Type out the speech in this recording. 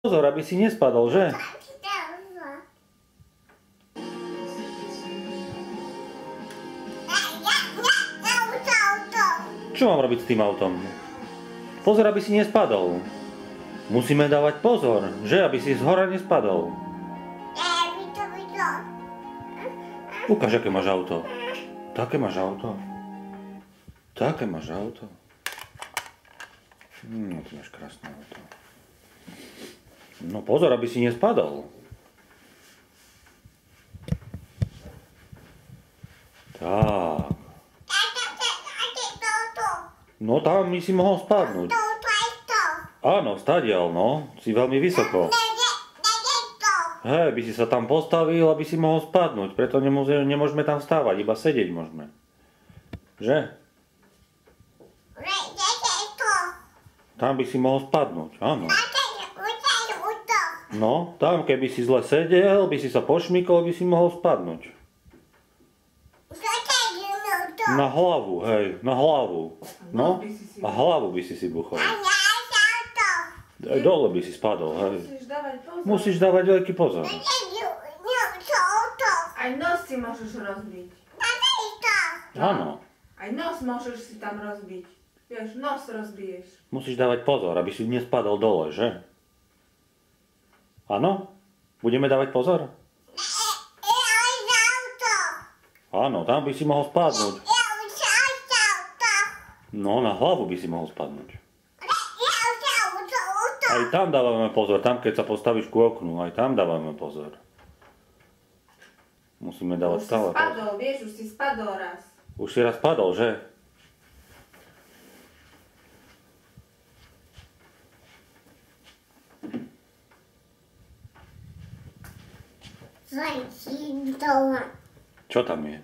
Pozor, aby si nespadol, že? Čo mám robiť s tým autom? Pozor, aby si nespadol. Musíme dávať pozor, že? Aby si z hora nespadol. Ukáž, aké máš auto. Také máš auto. Také máš auto. No, ty máš krásne auto. No pozor, aby si nespadol. Tak. No tam by si mohol spadnúť. Áno, stadiaľ, no. Si veľmi vysoko. Hej, by si sa tam postavil, aby si mohol spadnúť. Preto nemôžeme tam vstávať, iba sedieť môžeme. Že? Tam by si mohol spadnúť, áno. No, tam keby si zle sedel, by si sa pošmykol, by si mohol spadnúť. Na hlavu, hej, na hlavu. No, a hlavu by si buchol. Dole by si spadol, hej. Musíš dávať veľký pozor. Aj nos si môžeš rozbiť. Áno. Aj nos môžeš si tam rozbiť. Vieš, nos rozbiješ. Musíš dávať pozor, aby si nespadol dole, že? Áno? Budeme dávať pozor? Áno, tam by si mohol spadnúť. No, na hlavu by si mohol spadnúť. Aj tam dávame pozor, tam keď sa postavíš ku oknu, aj tam dávame pozor. Musíme dávať stále pozor. Už si spadol, vieš, už si spadol raz. Už si raz spadol, že? Doma. Čo tam je?